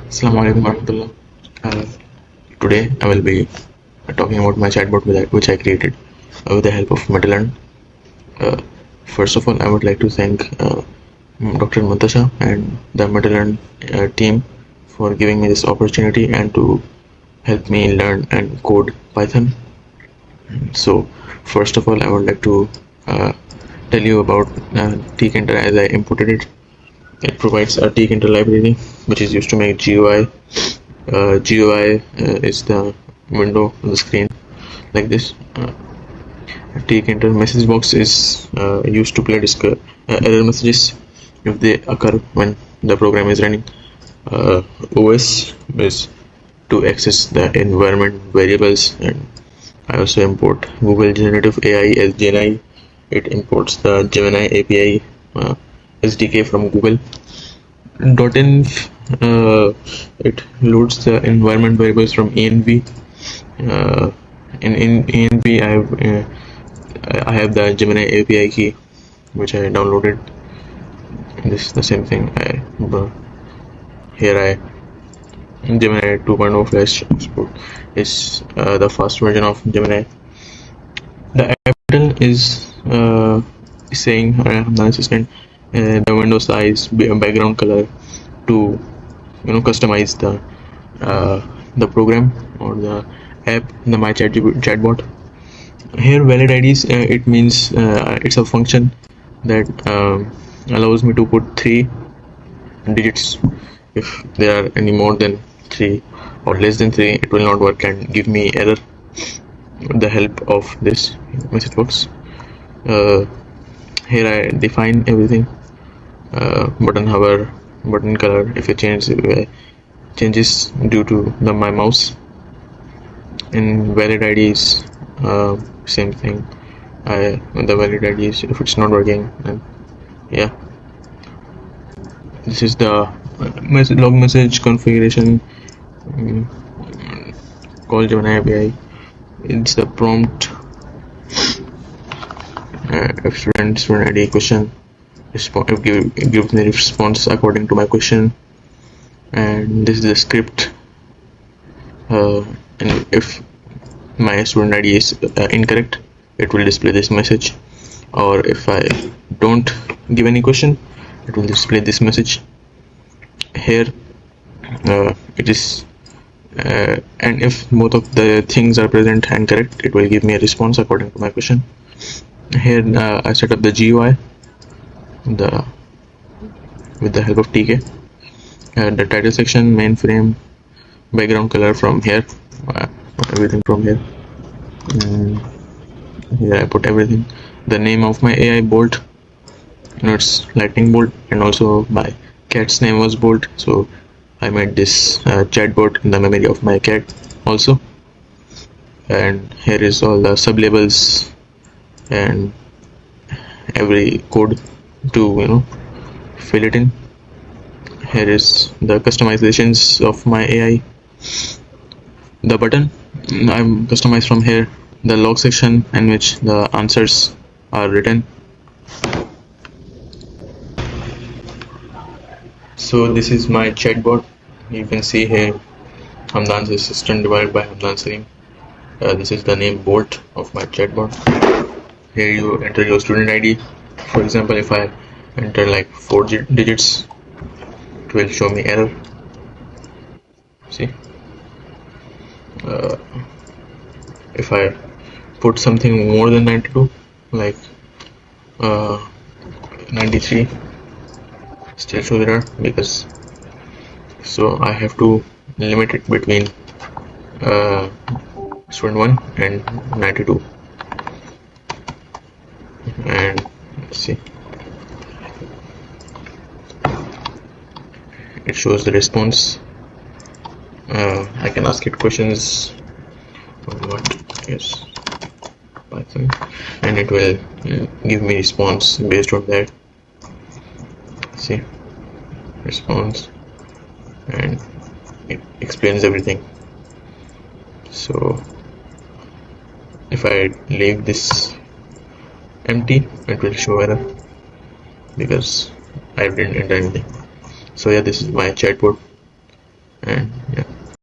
Assalamu alaikum warahmatullah. Uh, Today I will be talking about my chatbot which I created with the help of MetaLearn. Uh, First of all, I would like to thank Dr. Muntasha and the MetaLearn team for giving me this opportunity and to help me learn and code Python. So, first of all, I would like to tell you about Tkinter as I imported it. It provides a Tkinter library which is used to make GUI. GUI is the window on the screen like this. Tkinter message box is used to play error messages if they occur when the program is running. OS is to access the environment variables, and I also import Google Generative AI as GenAI. It imports the Gemini API SDK from Google. .env it loads the environment variables from env. In env I have the Gemini API key which I downloaded. This is the same thing. Here Gemini 2.0 Flash export is the fast version of Gemini. The app title is saying Hamdan assistant the window size, background color to customize the program or the app, the my chatbot. Here valid IDs, it means it's a function that allows me to put 3 digits. If there are any more than 3 or less than 3, it will not work and give me error with the help of this message box. Here I define everything. Button hover, button color, if it changes due to my mouse. In valid IDs, same thing. The valid IDs, if it's not working, then yeah. This is the log message configuration. Call Gemini API. It's the prompt. If student ID question, give me response according to my question. And this is the script. And if my student ID is incorrect, it will display this message. Or if I don't give any question, it will display this message. Here it is, and if both of the things are present and correct, it will give me a response according to my question. Here I set up the GUI with the help of TK. The title section, mainframe, background color from here, everything from here. Here I put everything. The name of my AI Bolt, it's lightning bolt, and also my cat's name was Bolt, so I made this chatbot in the memory of my cat also. And here is all the sublabels and every code to fill it in. Here is the customizations of my AI. The button I'm customized from here. The log section in which the answers are written. So this is my chatbot. You can see here Hamdan's assistant divided by Hamdan Saleem. This is the name Bolt of my chatbot. Here you enter your student ID. For example, if I enter like 4 digits, it will show me error. See, if I put something more than 92, like 93, still shows error because so I have to limit it between student 1 and 92. And let's see, it shows the response. I can ask it questions on what is Python, and it will give me response based on that. See, response, and it explains everything. So if I leave this empty, it will show error because I didn't enter anything. So yeah, this is my chatbot.